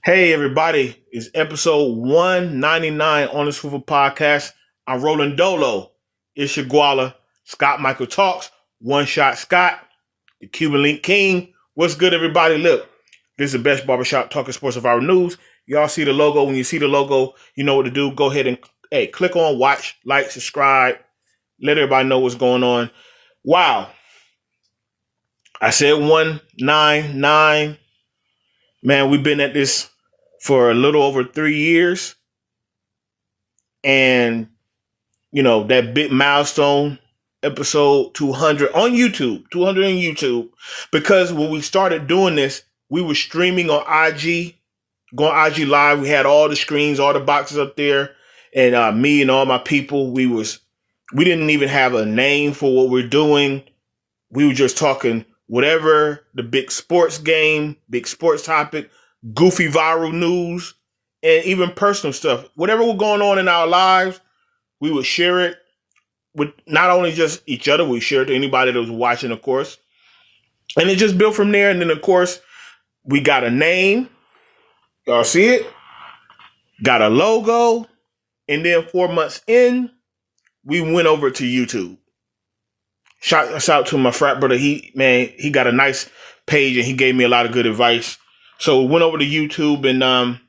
Hey everybody, it's episode 199 on the Swivel Podcast. I'm Roland Dolo. It's your Guala. Scott Michael Talks. One Shot Scott, the Cuban Link King. What's good, everybody? Look, this is the best barbershop talking sports of our news. Y'all see the logo. When you see the logo, you know what to do. Go ahead and click on watch, like, subscribe. Let everybody know what's going on. Wow. I said 199. Man, we've been at this for a little over 3 years. And, that big milestone episode 200 on YouTube, 200 on YouTube. Because when we started doing this, we were streaming on IG, going IG live. We had all the screens, all the boxes up there. And me and all my people, we didn't even have a name for what we're doing. We were just talking whatever the big sports game, big sports topic, goofy viral news, and even personal stuff. Whatever was going on in our lives, we would share it with not only just each other, we share it to anybody that was watching, of course. And it just built from there. And then, of course, we got a name. Y'all see it? Got a logo. And then 4 months in, we went over to YouTube. Shout out to my frat brother. He got a nice page and he gave me a lot of good advice. So we went over to YouTube and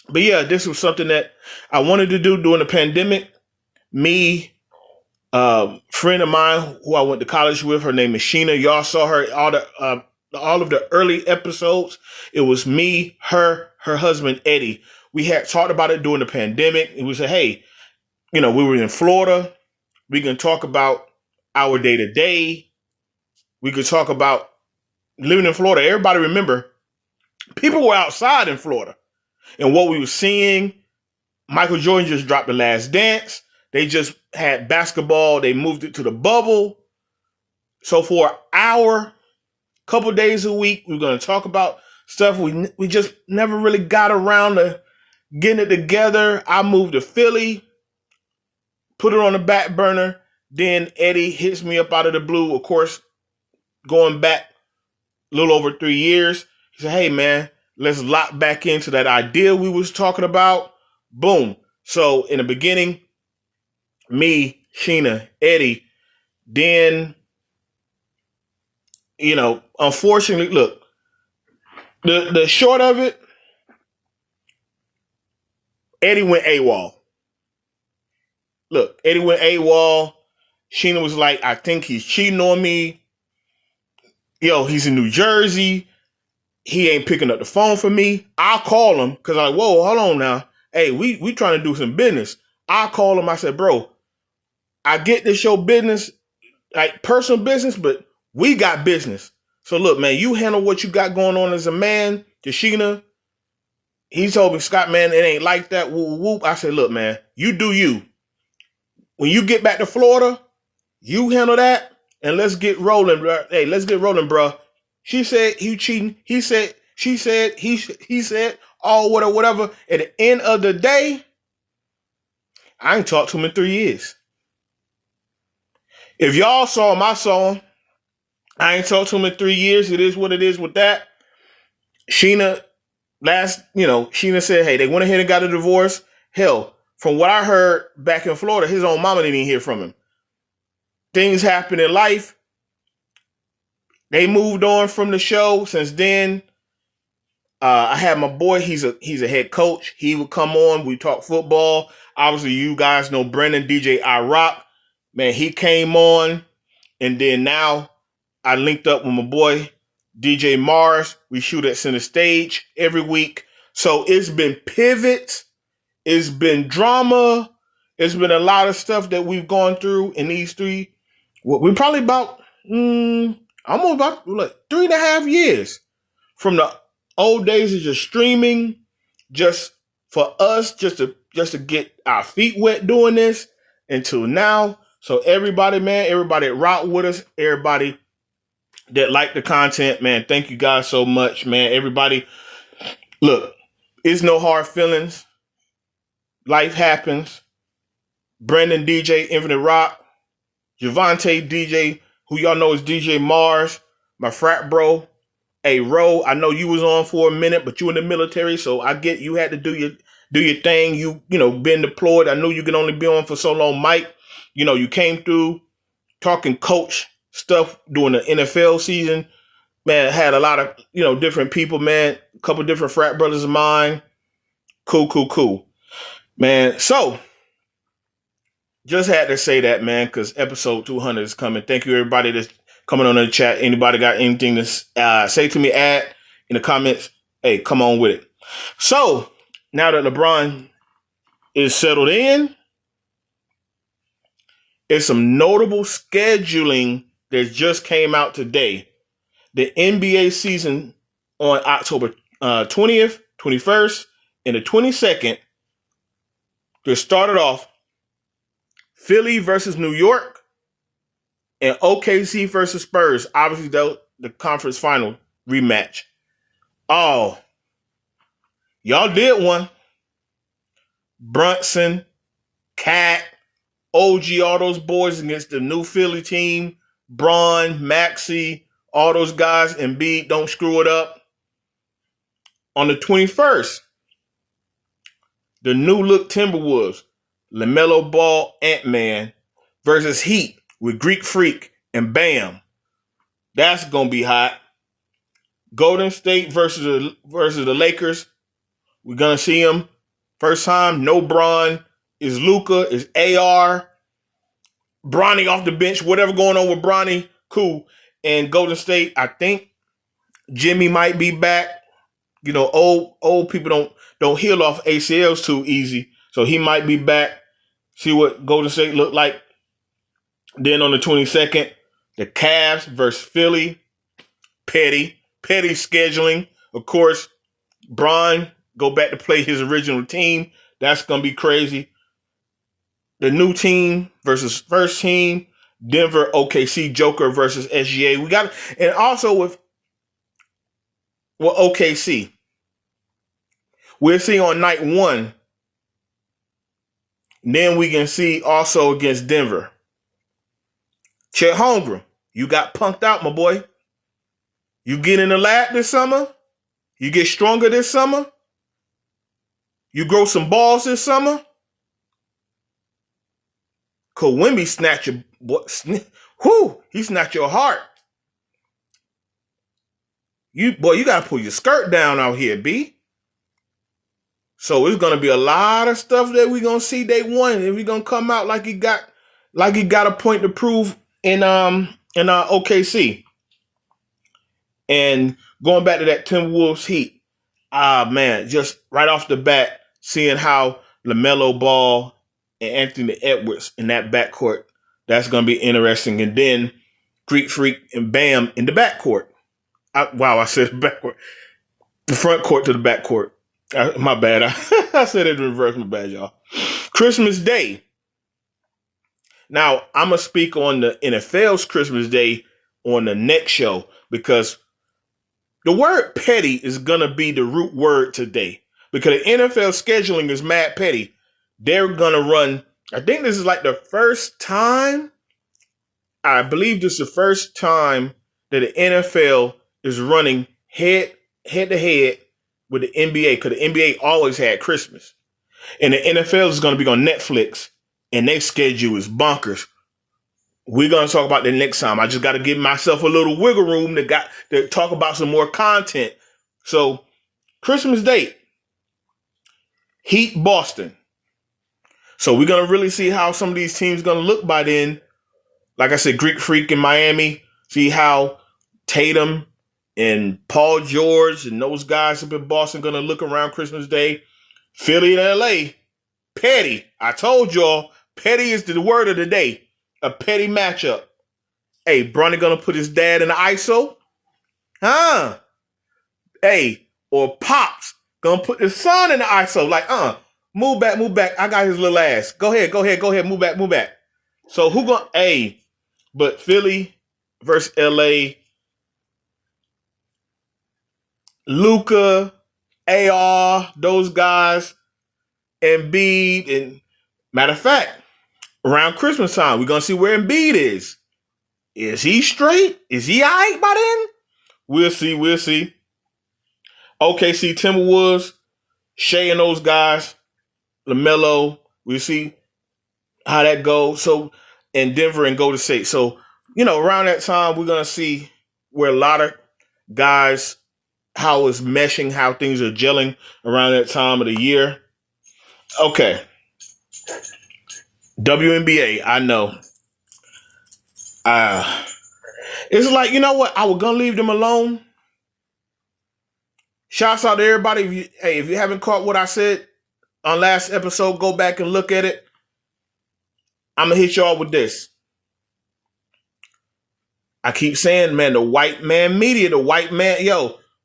but yeah, this was something that I wanted to do during the pandemic. Me, friend of mine who I went to college with, her name is Sheena. Y'all saw her all of the early episodes. It was me, her husband Eddie. We had talked about it during the pandemic. And we said, hey, we were in Florida. We can talk about our day to day. We could talk about living in Florida. Everybody remember, people were outside in Florida. And what we were seeing, Michael Jordan just dropped The Last Dance. They just had basketball. They moved it to the bubble. So for an hour, couple days a week, we're going to talk about stuff. We just never really got around to getting it together. I moved to Philly, put it on the back burner. Then Eddie hits me up out of the blue, of course, going back a little over 3 years. He said, hey, man, let's lock back into that idea we was talking about. Boom. So in the beginning, me, Sheena, Eddie, then, unfortunately, look, the short of it, Eddie went AWOL. Look, Eddie went AWOL. Sheena was like, I think he's cheating on me. Yo, he's in New Jersey. He ain't picking up the phone for me. I'll call him because I'm like, whoa, hold on now. Hey, we trying to do some business. I call him. I said, bro, I get this show business, like personal business, but we got business. So look, man, you handle what you got going on as a man to Sheena. He told me, Scott, man, it ain't like that. Whoop, whoop. I said, look, man, you do you. When you get back to Florida, you handle that, and let's get rolling, bro. Hey, let's get rolling, bro. She said he cheating. He said, she said, he said, all whatever. At the end of the day, I ain't talked to him in 3 years. If y'all saw him, I saw him. I ain't talked to him in 3 years. It is what it is with that. Sheena, Sheena said, hey, they went ahead and got a divorce. Hell, from what I heard back in Florida, his own mama didn't even hear from him. Things happen in life. They moved on from the show. Since then, I had my boy. He's a head coach. He would come on. We talk football. Obviously, you guys know Brendan, DJ I Rock. Man, he came on. And then now I linked up with my boy, DJ Mars. We shoot at Center Stage every week. So it's been pivots. It's been drama. It's been a lot of stuff that we've gone through in these we're probably about almost about 3.5 years from the old days of just streaming, just for us, just to get our feet wet doing this until now. So everybody that rock with us, everybody that like the content, man, thank you guys so much, man. Everybody, look, it's no hard feelings. Life happens. Brandon DJ, Infinite Rock, Javante DJ, who y'all know is DJ Mars, my frat bro. Hey, Ro, I know you was on for a minute, but you in the military, so I get you had to do your thing. You been deployed. I knew you could only be on for so long. Mike, you came through talking coach stuff during the NFL season. Man, had a lot of, different people, man. A couple different frat brothers of mine. Cool. Man, so just had to say that, man, because episode 200 is coming. Thank you, everybody that's coming on the chat. Anybody got anything to say to me, add in the comments? Hey, come on with it. So, now that LeBron is settled in, there's some notable scheduling that just came out today. The NBA season on October 20th, 21st, and the 22nd, they started off Philly versus New York and OKC versus Spurs. Obviously, the conference final rematch. Oh, y'all did one. Brunson, Cat, OG, all those boys against the new Philly team. Braun, Maxey, all those guys. Embiid, don't screw it up. On the 21st, the new look Timberwolves, LaMelo Ball, Ant-Man versus Heat with Greek Freak and Bam. That's going to be hot. Golden State versus the Lakers. We're going to see them. First time, no Bron. Is Luka, is AR. Bronny off the bench. Whatever going on with Bronny, cool. And Golden State, I think Jimmy might be back. Old people don't heal off ACLs too easy. So he might be back. See what Golden State look like. Then on the 22nd, the Cavs versus Philly. Petty scheduling. Of course, Bron go back to play his original team. That's going to be crazy. The new team versus first team. Denver, OKC, Joker versus SGA. We got, and also with OKC, we'll see on night one. Then we can see also against Denver. Chet Holmgren, you got punked out, my boy. You get in the lab this summer. You get stronger this summer. You grow some balls this summer. Kawhi snatch your he snatched your heart. You gotta pull your skirt down out here, B. So it's gonna be a lot of stuff that we're gonna see day one, and we're gonna come out like he got a point to prove in OKC. And going back to that Timberwolves Heat, man, just right off the bat, seeing how LaMelo Ball and Anthony Edwards in that backcourt, that's going to be interesting. And then Greek Freak and Bam in the backcourt. I said backcourt. The front court to the backcourt. My bad. I said it in reverse. My bad, y'all. Christmas Day. Now, I'm going to speak on the NFL's Christmas Day on the next show because the word petty is going to be the root word today because the NFL scheduling is mad petty. They're going to run, I think this is like the first time, I believe this is the first time that the NFL is running head to head with the NBA because the NBA always had Christmas. And the NFL is going to be on Netflix and their schedule is bonkers. We're going to talk about that next time. I just got to give myself a little wiggle room to talk about some more content. So, Christmas Day, Heat Boston. So we're going to really see how some of these teams going to look by then. Like I said, Greek Freak in Miami. See how Tatum and Paul George and those guys up in Boston going to look around Christmas Day. Philly and LA, petty. I told y'all, petty is the word of the day. A petty matchup. Hey, Bronny going to put his dad in the ISO? Huh? Hey, or Pops going to put his son in the ISO. Like, move back. I got his little ass. Go ahead. Move back. So who going? Hey, but Philly versus LA, Luka, AR, those guys, Embiid, and matter of fact, around Christmas time, we're gonna see where Embiid is. Is he straight? Is he all right by then? We'll see. We'll see. OKC Timberwolves, Shea and those guys, LaMelo. We'll see how that goes. So, and Denver and Golden State. So, around that time, we're going to see where a lot of guys, how it's meshing, how things are gelling around that time of the year. Okay. WNBA, I know. It's like, you know what? I was going to leave them alone. Shouts out to everybody. If you haven't caught what I said on last episode, go back and look at it. I'm going to hit y'all with this. I keep saying, man, the white man media, the white man,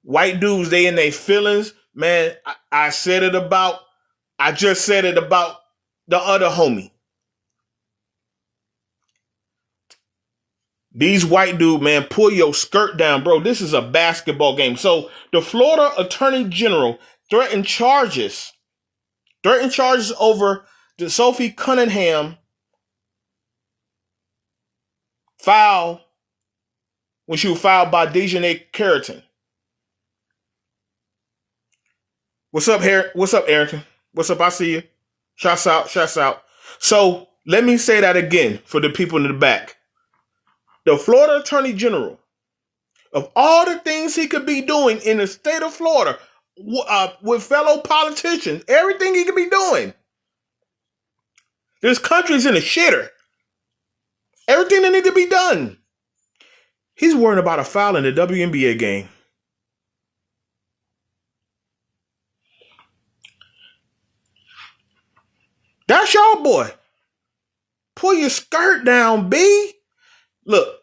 white dudes, they in their feelings. Man, I just said it about the other homie. These white dudes, man, pull your skirt down, bro. This is a basketball game. So the Florida Attorney General threatened charges over the Sophie Cunningham foul when she was fouled by Dejanay Carrington. What's up, Arrington? What's up? I see you. Shouts out. So let me say that again for the people in the back. The Florida Attorney General, of all the things he could be doing in the state of Florida with fellow politicians, everything he could be doing, this country's in a shitter. Everything that needs to be done. He's worrying about a foul in the WNBA game. That's y'all boy. Pull your skirt down, B. Look,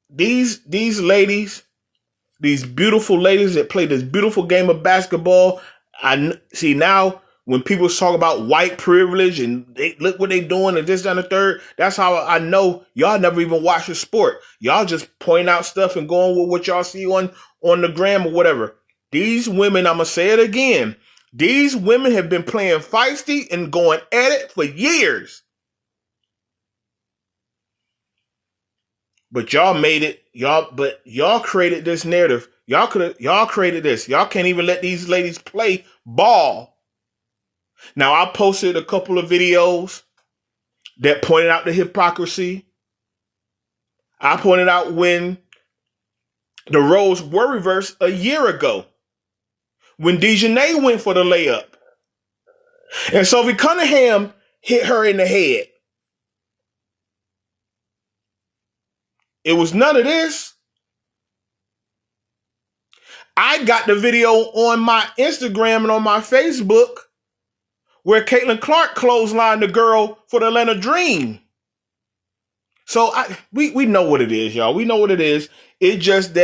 these ladies, these beautiful ladies that play this beautiful game of basketball. I see now when people talk about white privilege and they look what they doing and this, that, and the third. That's how I know y'all never even watch the sport. Y'all just point out stuff and going with what y'all see on the gram or whatever. These women, I'm gonna say it again. These women have been playing feisty and going at it for years. But y'all made it, y'all created this narrative. Y'all created this. Y'all can't even let these ladies play ball. Now, I posted a couple of videos that pointed out the hypocrisy. I pointed out when the roles were reversed a year ago, when Dejanay went for the layup. And Sophie Cunningham hit her in the head. It was none of this. I got the video on my Instagram and on my Facebook where Caitlin Clark clotheslined the girl for the Atlanta Dream. So we know what it is, y'all. We know what it is. It just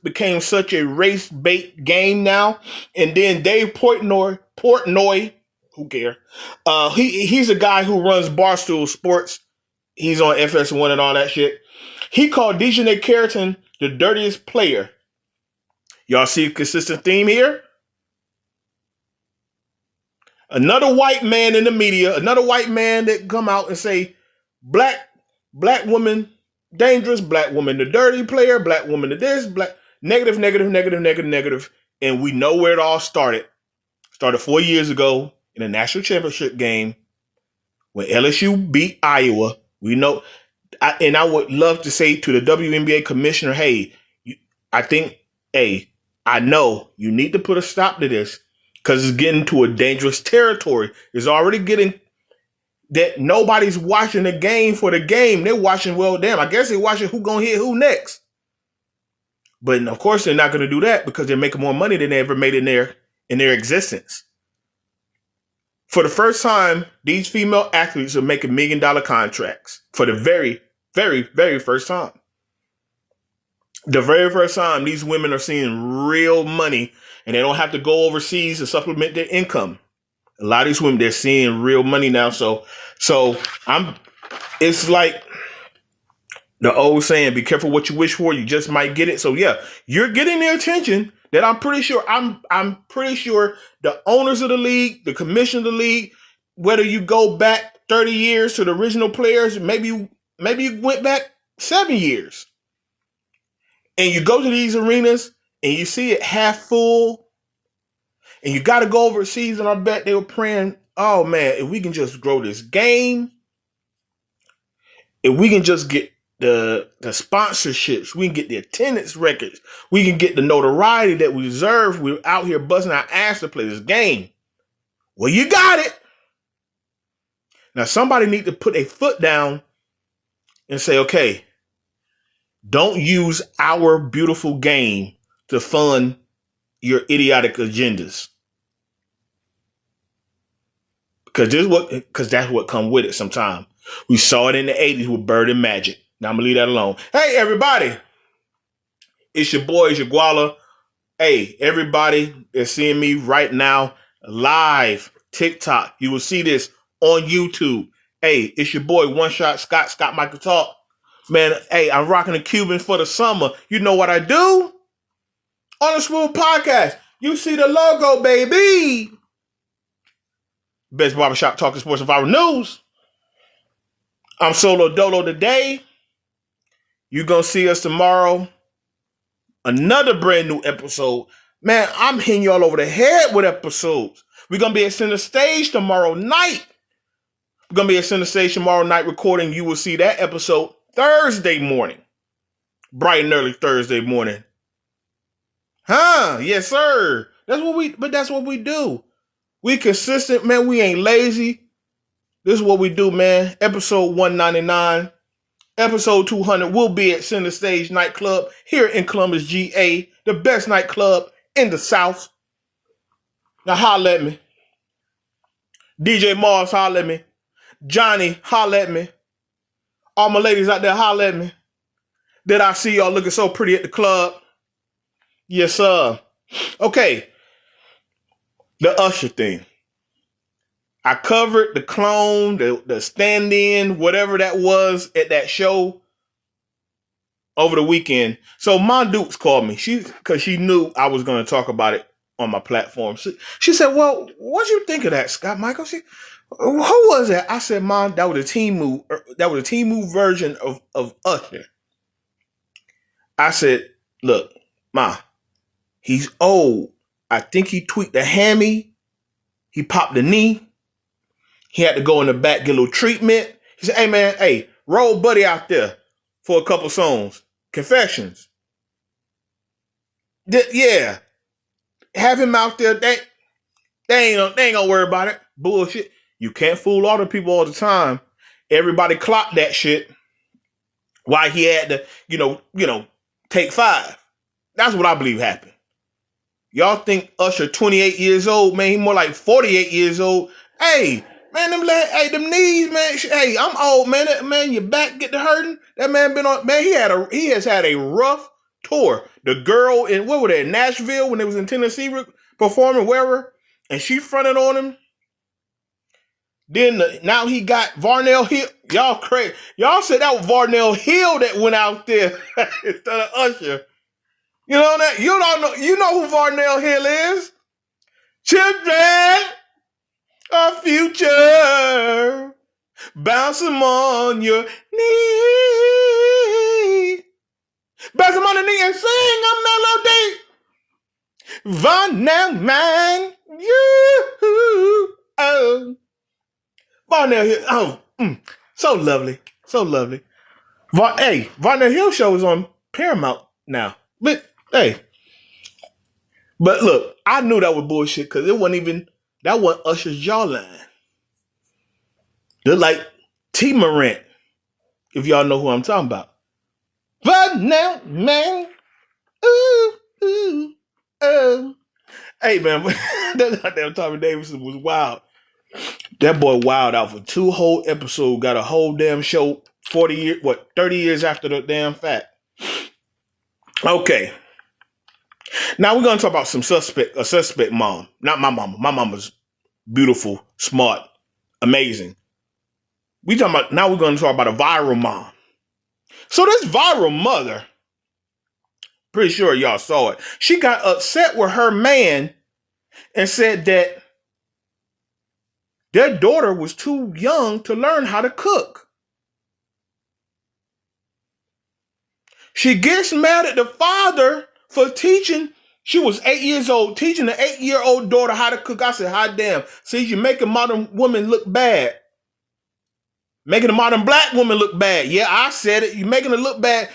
became such a race bait game now. And then Dave Portnoy, who cares? He's a guy who runs Barstool Sports. He's on FS1 and all that shit. He called Dejanay Carrington the dirtiest player. Y'all see a consistent theme here? Another white man in the media, another white man that come out and say, black woman dangerous, black woman the dirty player, black woman the this, black negative. And we know where it all started. Started 4 years ago in a national championship game when LSU beat Iowa. We know. I would love to say to the WNBA commissioner, hey, I know you need to put a stop to this because it's getting to a dangerous territory. It's already getting that nobody's watching the game for the game. They're watching, well, damn, I guess they're watching who gonna hit who next. But of course they're not going to do that because they're making more money than they ever made in their existence. For the first time, these female athletes are making $1 million contracts for the very, very, very first time. The very first time these women are seeing real money and they don't have to go overseas to supplement their income. A lot of these women, they're seeing real money now. So it's like the old saying, be careful what you wish for, you just might get it. So yeah, you're getting their attention that I'm pretty sure the owners of the league, the commission of the league, whether you go back 30 years to the original players, maybe you went back 7 years. And you go to these arenas and you see it half full, and you got to go overseas. And I bet they were praying, oh man, if we can just grow this game, if we can just get the sponsorships, we can get the attendance records, we can get the notoriety that we deserve. We're out here busting our ass to play this game. Well, you got it. Now somebody need to put a foot down and say, okay, don't use our beautiful game to fund your idiotic agendas. Because that's what come with it sometimes. We saw it in the 80s with Bird and Magic. Now I'm going to leave that alone. Hey, everybody. It's your boy, it's your Guala. Hey, everybody that's seeing me right now live, TikTok. You will see this on YouTube. Hey, it's your boy, One Shot Scott Michael Talk. Man, hey, I'm rocking the Cubans for the summer. You know what I do? On the Smooth Podcast, you see the logo, baby. Best barbershop talking sports and viral news. I'm Solo Dolo today. You're going to see us tomorrow. Another brand new episode. Man, I'm hitting you all over the head with episodes. We're going to be at Center Stage tomorrow night. We're going to be at Center Stage tomorrow night recording. You will see that episode Thursday morning. Bright and early Thursday morning. Huh? Yes, sir. That's what we do. We consistent, man. We ain't lazy. This is what we do, man. Episode 199. Episode 200 will be at Center Stage Nightclub here in Columbus, GA. The best nightclub in the South. Now holla at me. DJ Mars, holla at me. Johnny, holla at me. All my ladies out there, holla at me. Did I see y'all looking so pretty at the club? Yes, sir. Okay. The Usher thing. I covered the clone, the stand-in, whatever that was at that show over the weekend. So Ma Dukes called me because she knew I was going to talk about it on my platform. She said, well, what'd you think of that, Scott Michael? Who was that? I said, Ma, that was a team move. That was a team move version of Usher. I said, look, Ma, he's old. I think he tweaked the hammy. He popped the knee. He had to go in the back, get a little treatment. He said, hey, man, hey, roll Buddy out there for a couple songs. Confessions. Yeah. Have him out there. They ain't gonna worry about it. Bullshit. You can't fool all the people all the time. Everybody clocked that shit. Why he had to, take 5. That's what I believe happened. Y'all think Usher 28 years old, man, he more like 48 years old. Hey, man, them knees, man. Hey, I'm old, man. Man, your back get to hurting. That man been on, man, he has had a rough tour. The girl in, what were they, Nashville when they was in Tennessee performing, wherever, and she fronted on him. Then now he got Varnell Hill. Y'all crazy. Y'all said that was Varnell Hill that went out there instead of Usher. You know that? You don't know. You know who Varnell Hill is? Children of future, bounce them on your knee. Bounce them on the knee and sing a melody. Varnell, man, you. Oh. Varnell Hill. Oh, so lovely. So lovely. Varnell Hill show is on Paramount now. But, hey. But look, I knew that was bullshit because it wasn't Usher's jawline. They're like T. Morant, if y'all know who I'm talking about. Varnell, man. Ooh, ooh, oh. Hey, man, that goddamn Tommy Davidson was wild. That boy wild out for 2 whole episodes, got a whole damn show 30 years after the damn fact. Okay. Now we're going to talk about a suspect mom. Not my mama. My mama's beautiful, smart, amazing. Now we're going to talk about a viral mom. So this viral mother, pretty sure y'all saw it. She got upset with her man and said that their daughter was too young to learn how to cook. She gets mad at the father for teaching. She was 8 years old, teaching an 8-year-old daughter how to cook. I said, hot damn. See, you make a modern woman look bad. Making a modern black woman look bad. Yeah, I said it. You're making her look bad.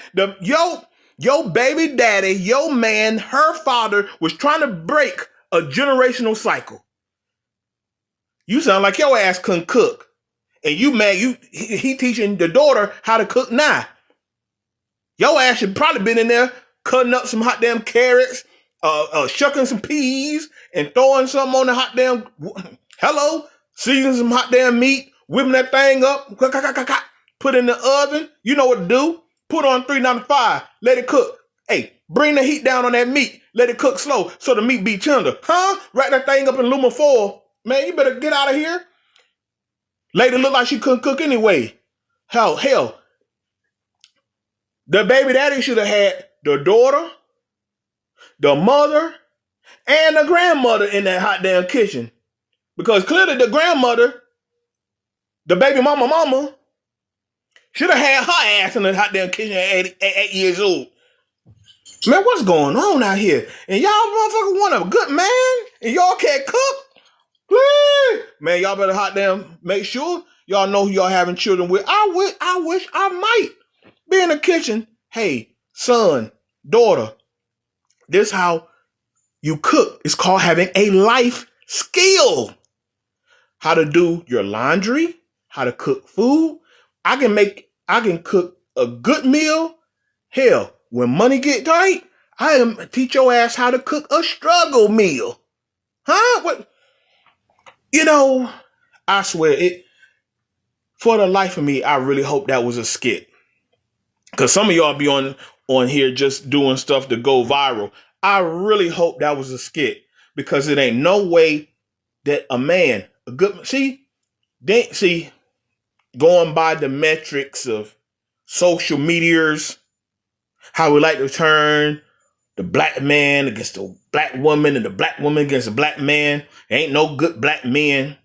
Your baby daddy, your man, her father was trying to break a generational cycle. You sound like your ass couldn't cook. And you mad, he teaching the daughter how to cook now. Your ass should probably been in there cutting up some hot damn carrots, shucking some peas, and throwing something on the hot damn, seasoning some hot damn meat, whipping that thing up, put in the oven. You know what to do. Put on 395, let it cook. Hey, bring the heat down on that meat. Let it cook slow so the meat be tender. Wrap that thing up in aluminum foil. Man, you better get out of here. Lady looked like she couldn't cook anyway. Hell. The baby daddy should have had the daughter, the mother, and the grandmother in that hot damn kitchen. Because clearly the grandmother, the baby mama, should have had her ass in the hot damn kitchen at 8 years old. Man, what's going on out here? And y'all motherfuckers want a good man? And y'all can't cook? Man, y'all better hot damn make sure y'all know who y'all having children with. I wish I might be in the kitchen. Hey, son, daughter, this is how you cook. It's called having a life skill. How to do your laundry, how to cook food. I can cook a good meal. Hell, when money get tight, I can teach your ass how to cook a struggle meal. What? You know, I swear it. For the life of me, I really hope that was a skit. Because some of y'all be on here just doing stuff to go viral. I really hope that was a skit. Because it ain't no way that a man, going by the metrics of social medias, how we like to turn the black man against the black woman and the black woman against the black man. There ain't no good black men.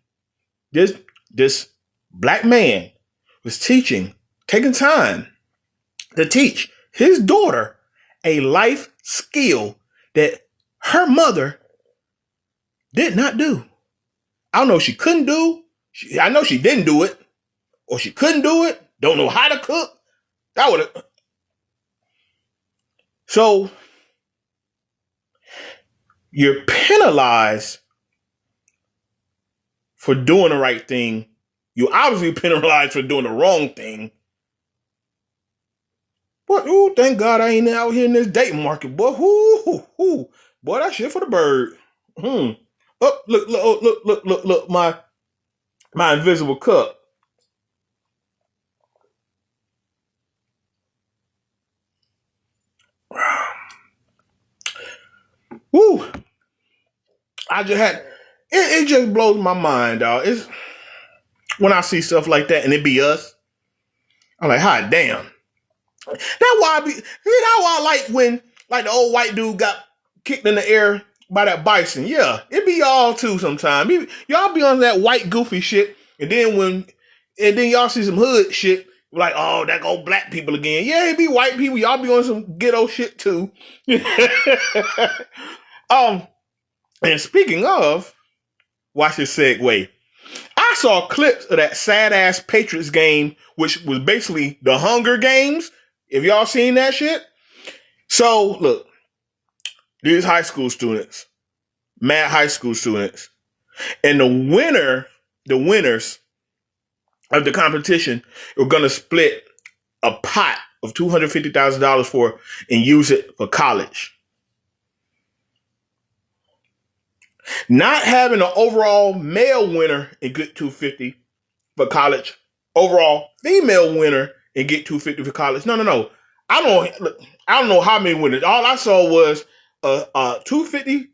This black man was taking time to teach his daughter a life skill that her mother did not do. I don't know if she couldn't do. I know she didn't do it. Or she couldn't do it. Don't know how to cook. That would have. So you're penalized for doing the right thing. You obviously penalized for doing the wrong thing. But thank God I ain't out here in this dating market, boy. Boy, that shit for the bird. Oh, look, my invisible cup. Woo! I just had it just blows my mind, dog. It's when I see stuff like that and it be us, I'm like, hot damn. That's why I like when like the old white dude got kicked in the air by that bison. Yeah, it be y'all too sometimes. Y'all be on that white goofy shit, and then y'all see some hood shit, like, oh, that go black people again. Yeah, it be white people. Y'all be on some ghetto shit too. And speaking of, watch this segue. I saw clips of that sad ass Patriots game, which was basically the Hunger Games. If y'all seen that shit? So look, these high school students, mad high school students, and the winners of the competition are gonna split a pot of $250,000 for and use it for college. Not having an overall male winner and get $250 for college, overall female winner and get $250 for college. No. I don't know how many winners. All I saw was a $250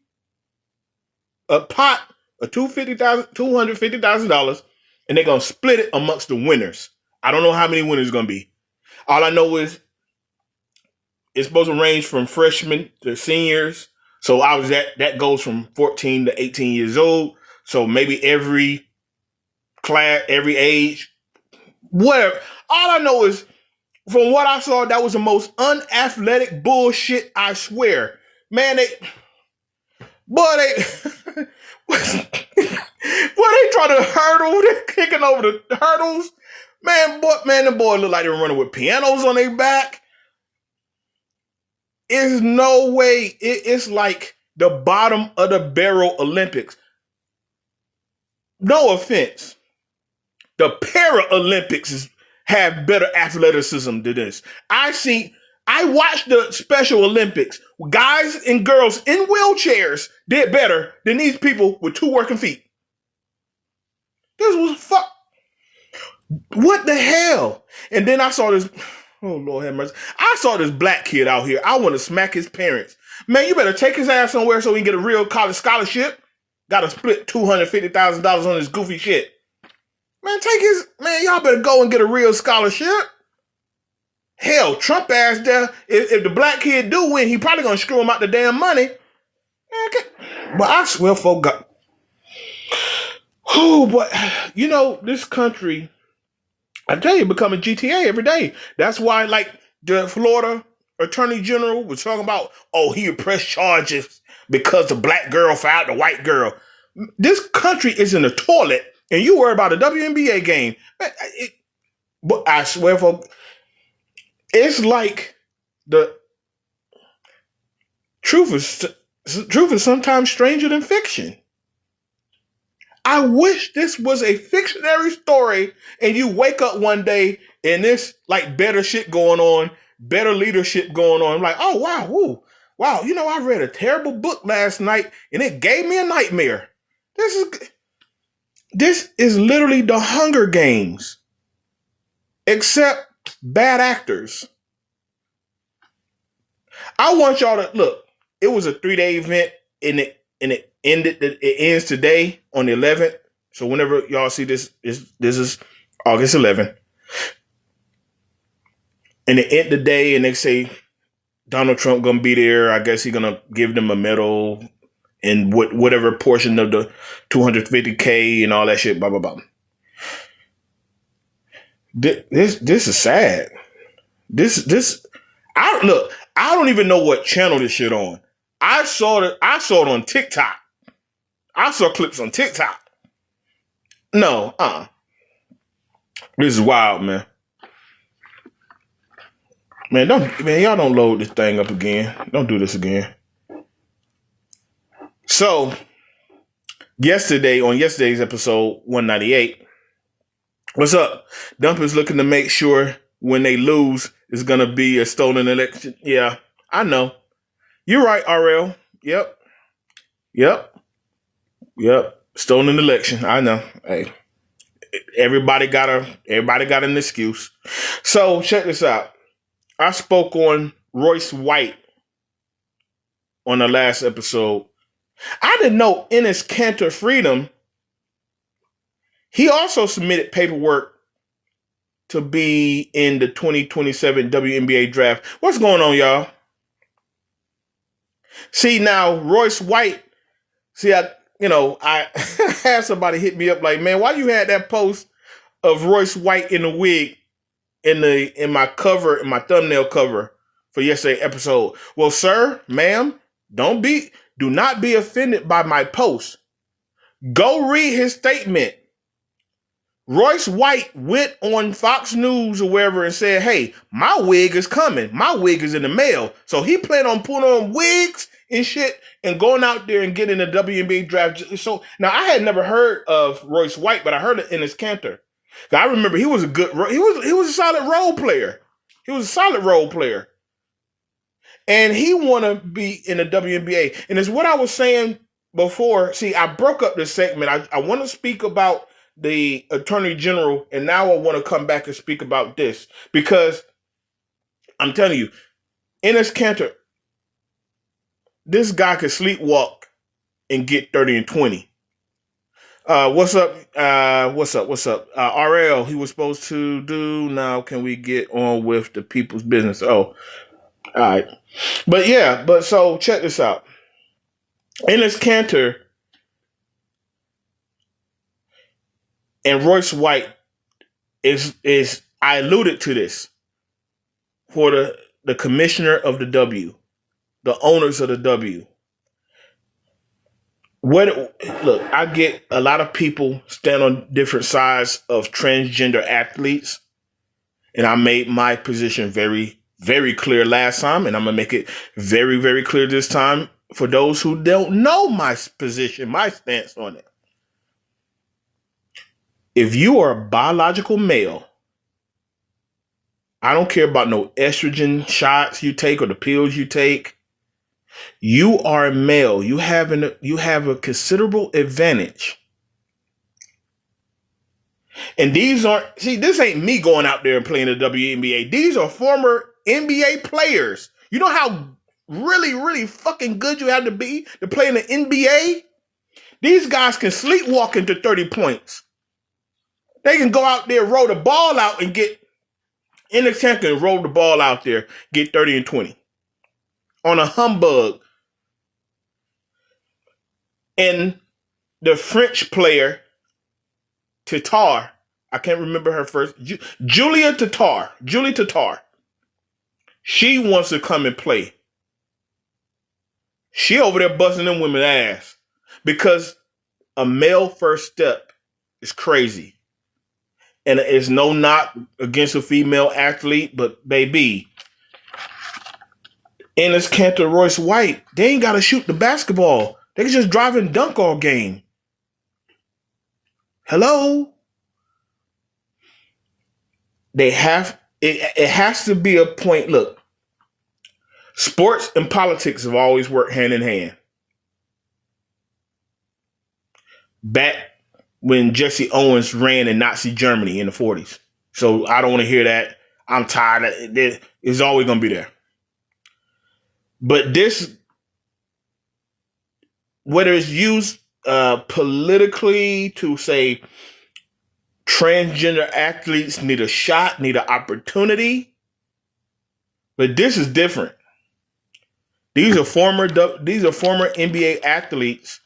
a pot of $250,000, and they're gonna split it amongst the winners. I don't know how many winners it's gonna be. All I know is it's supposed to range from freshmen to seniors. So that goes from 14 to 18 years old. So maybe every class, every age, whatever. All I know is From what I saw, that was the most unathletic bullshit, I swear. Man, they they try to hurdle, they're kicking over the hurdles. The boy look like they're running with pianos on their back. There's no way. It's like the bottom of the barrel Olympics. No offense. The Paralympics have better athleticism than this. I watched the Special Olympics. Guys and girls in wheelchairs did better than these people with two working feet. This was fuck. What the hell? And then I saw this. Oh, Lord have mercy. I saw this black kid out here. I want to smack his parents. Man, you better take his ass somewhere so he can get a real college scholarship. Got to split $250,000 on this goofy shit. Man, y'all better go and get a real scholarship. Hell, Trump ass there. If the black kid do win, he probably going to screw him out the damn money. Okay. But I swear for God. Oh, but you know, this country, I tell you, becoming GTA every day. That's why, like, the Florida Attorney General was talking about, he pressed charges because the black girl fired the white girl. This country is in the toilet, and you worry about a WNBA game. But I swear for, it's like the truth is sometimes stranger than fiction. I wish this was a fictionary story and you wake up one day and there's like better shit going on, better leadership going on. I'm like, oh, wow, woo, wow. You know, I read a terrible book last night and it gave me a nightmare. This is literally the Hunger Games, except bad actors. I want y'all to look. It was a 3-day event and it ends today on the 11th. So whenever y'all see this is August 11th. And it end the day and they say Donald Trump gonna be there. I guess he's gonna give them a medal and whatever portion of the $250K and all that shit, blah blah blah. This is sad. I don't even know what channel this shit on. I saw it on TikTok. I saw clips on TikTok. No, this is wild, man. Y'all don't load this thing up again. Don't do this again. So, on yesterday's episode 198, what's up? Dump is looking to make sure when they lose, it's gonna be a stolen election. Yeah, I know. You're right, RL. Yep. Stolen election. I know. Hey, everybody got an excuse. So check this out. I spoke on Royce White on the last episode. I didn't know Enes Kanter Freedom. He also submitted paperwork to be in the 2027 WNBA draft. What's going on, y'all? See, now, Royce White, I had somebody hit me up like, man, why you had that post of Royce White in the wig in my thumbnail cover for yesterday's episode? Well, sir, ma'am, do not be offended by my post. Go read his statement. Royce White went on Fox News or wherever and said, hey, my wig is coming. My wig is in the mail. So he planned on putting on wigs and shit and going out there and getting the WNBA draft. So now I had never heard of Royce White, but I heard it in his Cantor. I remember he was a solid role player. And he want to be in the WNBA. And it's what I was saying before. See, I broke up this segment. I want to speak about the Attorney General, and now I want to come back and speak about this because I'm telling you, Enes Kanter, this guy could sleepwalk and get 30 and 20. What's up? RL, he was supposed to do. Now can we get on with the people's business? Oh, all right. But so check this out. Enes Kanter and Royce White is I alluded to this. for the commissioner of the W, the owners of the W. Look, I get a lot of people stand on different sides of transgender athletes, and I made my position very, very clear last time, and I'm gonna make it very, very clear this time for those who don't know my position, my stance on it. If you are a biological male, I don't care about no estrogen shots you take or the pills you take. You are a male. You have a considerable advantage. And this ain't me going out there and playing the WNBA. These are former NBA players. You know how really, really fucking good you have to be to play in the NBA? These guys can sleepwalk into 30 points. They can go out there, roll the ball out, and get in the tank and roll the ball out there, get 30 and 20 on a humbug. And the French player, Tatar, I can't remember her first, Julie Tatar. She wants to come and play. She over there busting them women's ass because a male first step is crazy. And it's no knock against a female athlete, but baby, Ennis Cantor, Royce White, they ain't got to shoot the basketball. They can just drive and dunk all game. Hello? It has to be a point. Look, sports and politics have always worked hand in hand. Back when Jesse Owens ran in Nazi Germany in the 40s. So I don't want to hear that. I'm tired of it. It's always going to be there. But this, whether it's used politically to say transgender athletes need a shot, need an opportunity, but this is different. These are former NBA athletes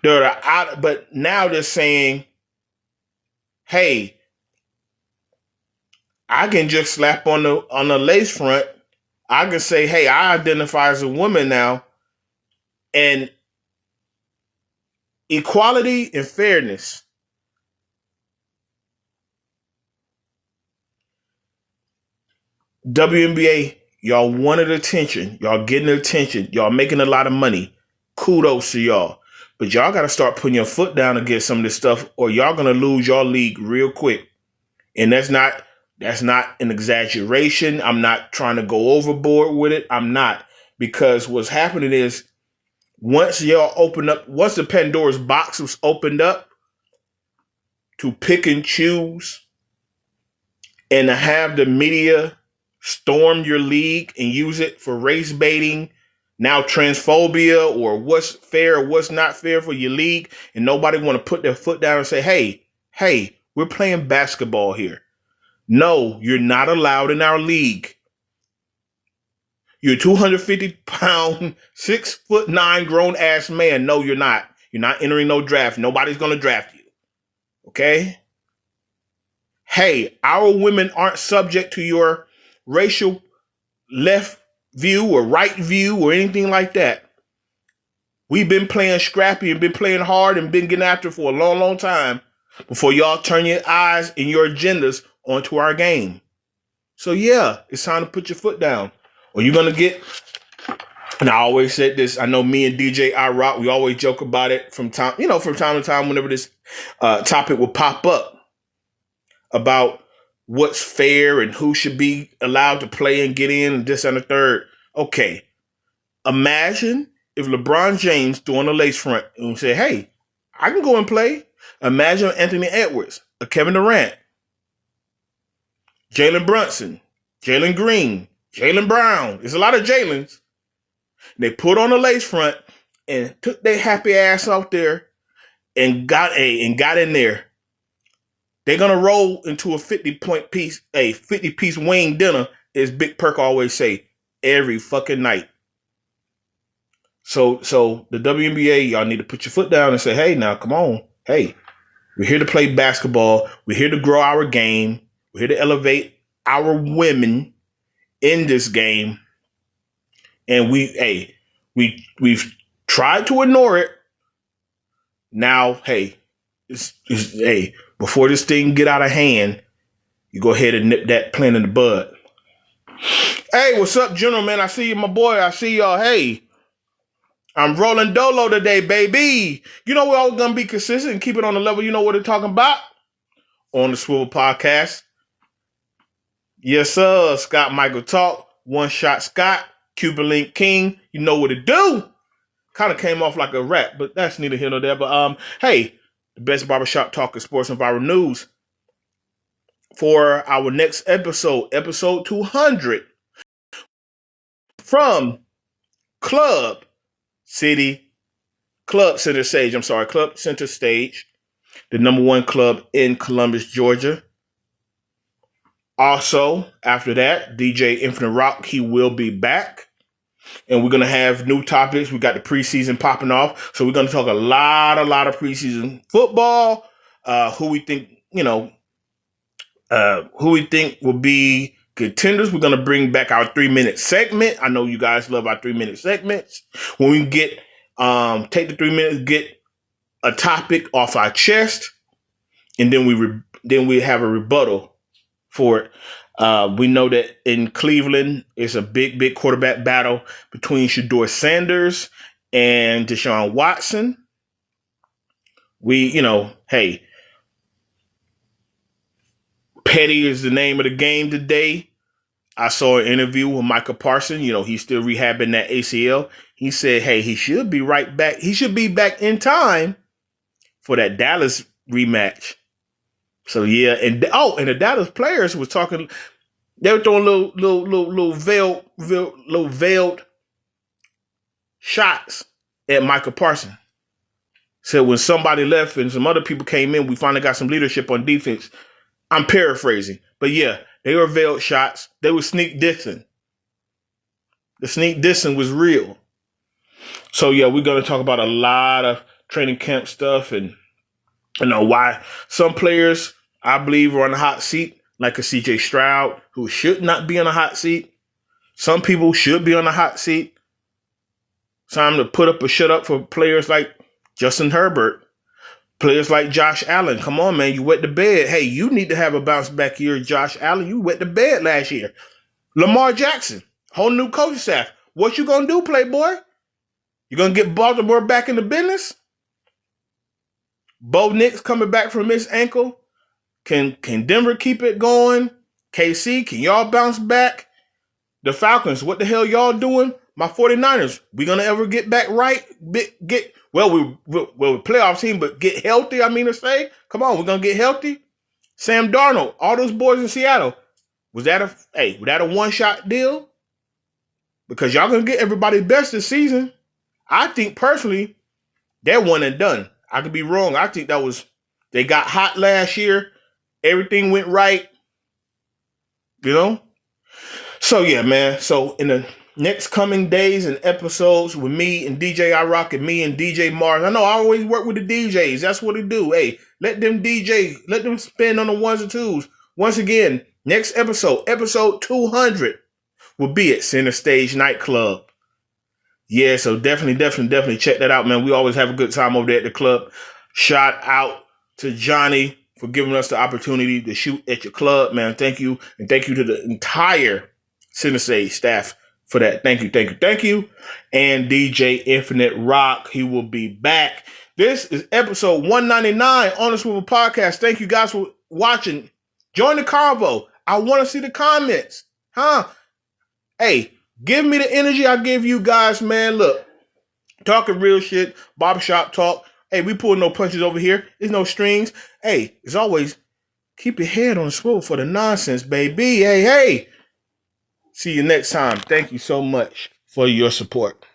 that are out, but now they're saying, "Hey, I can just slap on the lace front. I can say, hey, I identify as a woman now, and equality and fairness." WNBA, y'all wanted attention. Y'all getting attention. Y'all making a lot of money. Kudos to y'all. But y'all got to start putting your foot down against some of this stuff, or y'all going to lose your league real quick. And that's not an exaggeration. I'm not trying to go overboard with it. I'm not. Because what's happening is once the Pandora's box was opened up to pick and choose and to have the media storm your league and use it for race baiting, now transphobia, or what's fair or what's not fair for your league, and nobody want to put their foot down and say, hey, we're playing basketball here. No, you're not allowed in our league. You're a 250-pound, 6'9" grown-ass man. No, you're not. You're not entering no draft. Nobody's going to draft you. Okay? Hey, our women aren't subject to your racial left view or right view or anything like that. We've been playing scrappy and been playing hard and been getting after for a long, long time before y'all turn your eyes and your agendas onto our game. So yeah, it's time to put your foot down. Or you're going to get, and I always said this, I know me and DJ iRock, we always joke about it from time to time whenever this topic will pop up about what's fair and who should be allowed to play and get in and this and the third. Okay, imagine if LeBron James doing a lace front and say, hey, I can go and play. Imagine Anthony Edwards, a Kevin Durant, Jalen Brunson, Jalen Green, Jalen Brown. There's a lot of Jalens. They put on a lace front and took their happy ass out there and got in there. They're gonna roll into a 50-piece wing dinner, as Big Perk always say, every fucking night. So the WNBA, y'all need to put your foot down and say, hey, now come on. Hey, we're here to play basketball. We're here to grow our game. We're here to elevate our women. in this game, and we've tried to ignore it. Now, before this thing get out of hand, you go ahead and nip that plant in the bud. Hey, what's up, General, man? I see you, my boy. I see y'all. Hey, I'm rolling dolo today, baby. You know we're all going to be consistent and keep it on the level. You know what they're talking about? On the Swivel Podcast. Yes, sir. Scott Michael Talk. One Shot Scott. Cuban Link King. You know what to do. Kind of came off like a rap, but that's neither here nor there. But hey, the best barbershop talk of sports and viral news. For our next episode 200, from Club Center Stage, the number one club in Columbus, Georgia. Also, after that, DJ Infinite Rock, he will be back. And we're going to have new topics. We got the preseason popping off. So we're going to talk a lot of preseason football. Who we think will be contenders. We're going to bring back our 3-minute segment. I know you guys love our 3-minute segments. When we get, take the 3 minutes, get a topic off our chest, and then we have a rebuttal for it. We know that in Cleveland, it's a big quarterback battle between Shedeur Sanders and Deshaun Watson. Petty is the name of the game today. I saw an interview with Micah Parsons. He's still rehabbing that ACL. He said, hey, he should be right back. He should be back in time for that Dallas rematch. So yeah, and the Dallas players was talking. They were throwing little veiled shots at Micah Parsons. So when somebody left and some other people came in, we finally got some leadership on defense. I'm paraphrasing, but yeah, they were veiled shots. They were sneak dissing. The sneak dissing was real. So yeah, we're gonna talk about a lot of training camp stuff and why some players, I believe, are on the hot seat, like a CJ Stroud, who should not be on the hot seat. Some people should be on the hot seat. Time to put up or shut up for players like Justin Herbert, players like Josh Allen. Come on, man, you wet the bed. Hey, you need to have a bounce back year, Josh Allen. You wet the bed last year. Lamar Jackson, whole new coaching staff. What you gonna do, Playboy? You gonna get Baltimore back in the business? Bo Nix coming back from his ankle. Can Denver keep it going? KC, can y'all bounce back? The Falcons, what the hell y'all doing? My 49ers, we gonna ever get back right? We're a playoff team, but get healthy, to say. Come on, we're gonna get healthy. Sam Darnold, all those boys in Seattle. Was that a one-shot deal? Because y'all gonna get everybody's best this season. I think personally, they're one and done. I could be wrong. I think they got hot last year. Everything went right. So yeah, man. So in the next coming days and episodes with me and DJ I Rock and me and DJ Mars. I know I always work with the DJs. That's what they do. Hey, let them spin on the ones and twos. Once again, next episode 200, will be at Center Stage Nightclub. Yeah, so definitely check that out, man. We always have a good time over there at the club. Shout out to Johnny for giving us the opportunity to shoot at your club, man. Thank you. And thank you to the entire Center Stage staff for that. Thank you. And DJ Infinite Rock, he will be back. This is episode 199 on the Swivel Podcast. Thank you guys for watching. Join the convo. I want to see the comments. Hey, give me the energy I give you guys, man. Look, talking real shit, barbershop talk. Hey, we pulling no punches over here. There's no strings. Hey, as always, keep your head on the swivel for the nonsense, baby. Hey. See you next time. Thank you so much for your support.